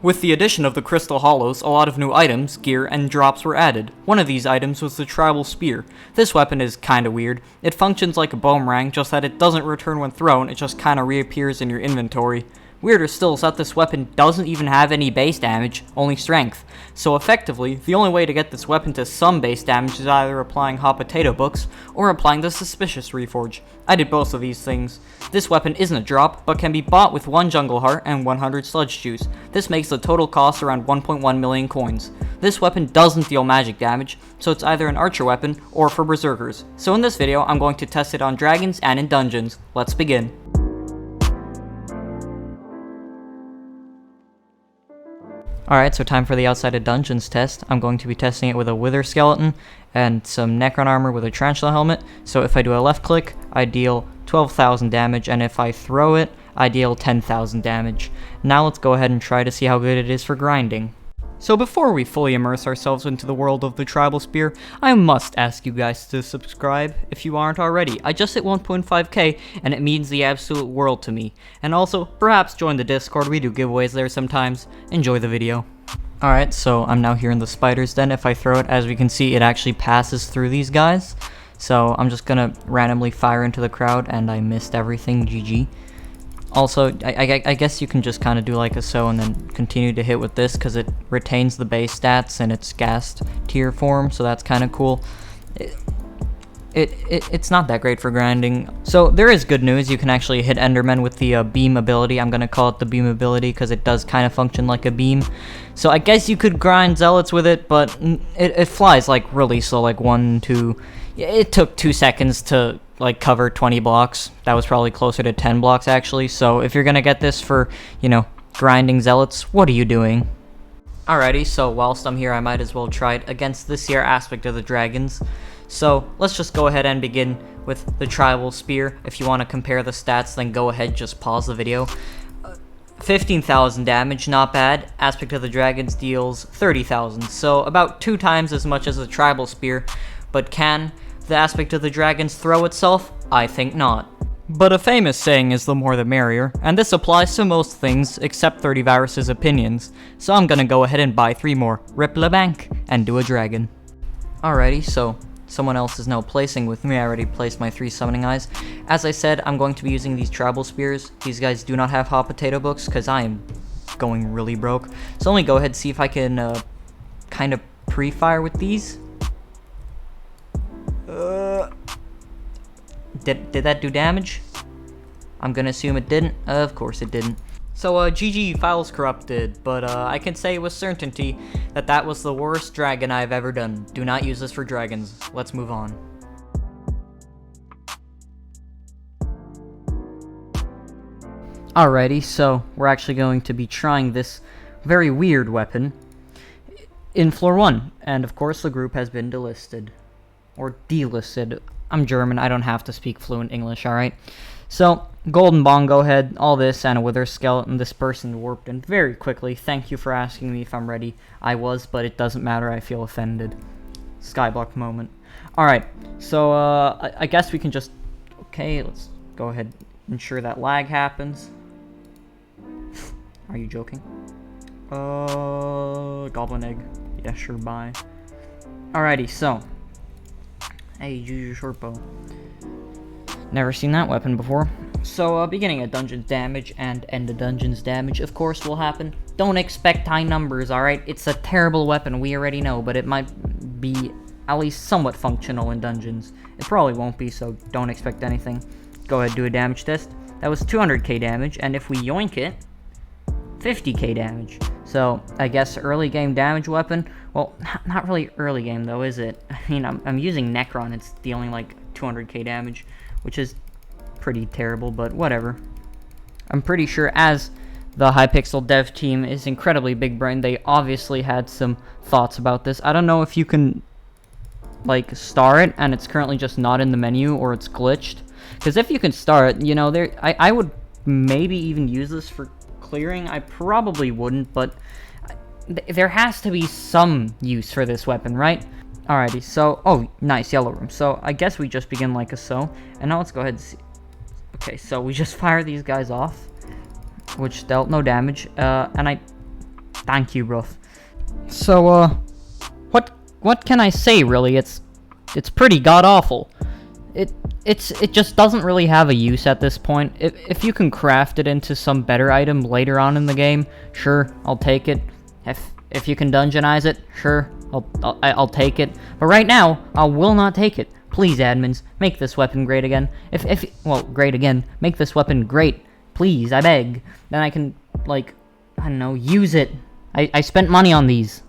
With the addition of the Crystal Hollows, a lot of new items, gear, and drops were added. One of these items was the Tribal Spear. This weapon is kinda weird. It functions like a boomerang, just that it doesn't return when thrown, it just kinda reappears in your inventory. Weirder still is that this weapon doesn't even have any base damage, only strength. So effectively, the only way to get this weapon to some base damage is either applying hot potato books, or applying the Suspicious Reforge. I did both of these things. This weapon isn't a drop, but can be bought with 1 Jungle Heart and 100 Sludge Juice. This makes the total cost around 1.1 million coins. This weapon doesn't deal magic damage, so it's either an archer weapon or for berserkers. So in this video, I'm going to test it on dragons and in dungeons. Let's begin. Alright, so time for the outside of dungeons test. I'm going to be testing it with a Wither Skeleton and some Necron armor with a Tarantula helmet. So if I do a left click, I deal 12,000 damage, and if I throw it, I deal 10,000 damage. Now let's go ahead and try to see how good it is for grinding. So before we fully immerse ourselves into the world of the Tribal Spear, I must ask you guys to subscribe if you aren't already. I just hit 1.5k and it means the absolute world to me. And also, perhaps join the Discord, we do giveaways there sometimes. Enjoy the video. Alright, so I'm now here in the Spider's Den. If I throw it, as we can see, it actually passes through these guys. So I'm just gonna randomly fire into the crowd, and I missed everything, GG. Also, I guess you can just kind of do like a so and then continue to hit with this because it retains the base stats in its ghast tier form, so that's kind of cool. It's not that great for grinding. So there is good news, you can actually hit Endermen with the beam ability. I'm going to call it the beam ability because it does kind of function like a beam. So I guess you could grind zealots with it, but it flies like really slow, like 1, 2... It took 2 seconds to like cover 20 blocks. That was probably closer to 10 blocks actually. So if you're gonna get this for, you know, grinding zealots, what are you doing? Alrighty, so whilst I'm here, I might as well try it against this here aspect of the dragons. So let's just go ahead and begin with the Tribal Spear. If you want to compare the stats, then go ahead, just pause the video. 15,000 damage, not bad. Aspect of the Dragons deals 30,000, so about 2 times as much as the Tribal Spear. But can the Aspect of the Dragons throw itself? I think not. But a famous saying is the more the merrier, and this applies to most things except 30 Virus's opinions. So I'm gonna go ahead and buy 3 more, rip la bank, and do a dragon. Alrighty, so someone else is now placing with me. I already placed my 3 summoning eyes. As I said, I'm going to be using these Tribal Spears. These guys do not have hot potato books because I am going really broke. So let me go ahead and see if I can kind of pre-fire with these. Did that do damage? I'm gonna assume it didn't. Of course it didn't. So GG, files corrupted, but I can say with certainty that that was the worst dragon I've ever done. Do not use this for dragons. Let's move on. Alrighty, so we're actually going to be trying this very weird weapon in floor 1, and of course the group has been delisted. Or delisted. I'm German, I don't have to speak fluent English, alright? So, Golden Bongo Head, all this, and a Wither Skeleton. This person warped in very quickly. Thank you for asking me if I'm ready. I was, but it doesn't matter, I feel offended. Skyblock moment. Alright, so, I guess we can just... Okay, let's go ahead and ensure that lag happens. Are you joking? Goblin Egg. Yeah, sure, bye. Alrighty, so... Hey, use your short bow. Never seen that weapon before. So, beginning of dungeon's damage and end of dungeon's damage, of course, will happen. Don't expect high numbers, alright? It's a terrible weapon, we already know, but it might be at least somewhat functional in dungeons. It probably won't be, so don't expect anything. Go ahead, do a damage test. That was 200k damage, and if we yoink it, 50k damage. So, I guess early game damage weapon. Well, not really early game though, is it? I mean, I'm using Necron, it's dealing like 200k damage, which is pretty terrible, but whatever. I'm pretty sure as the Hypixel dev team is incredibly big brain, they obviously had some thoughts about this. I don't know if you can, like, star it, and it's currently just not in the menu, or it's glitched. Because if you can star it, you know, I would maybe even use this for clearing. I probably wouldn't, but there has to be some use for this weapon, right? Alrighty, so, oh, nice, yellow room. So, I guess we just begin like a so, and now let's go ahead and see. Okay, so we just fire these guys off, which dealt no damage, and Thank you, Ruff. So, what can I say, really? It's pretty god-awful. It just doesn't really have a use at this point. If you can craft it into some better item later on in the game, sure, I'll take it. If you can dungeonize it, sure, I'll take it. But right now, I will not take it. Please, admins, make this weapon great again. Great again. Make this weapon great. Please, I beg. Then I can, like, I don't know, use it. I spent money on these.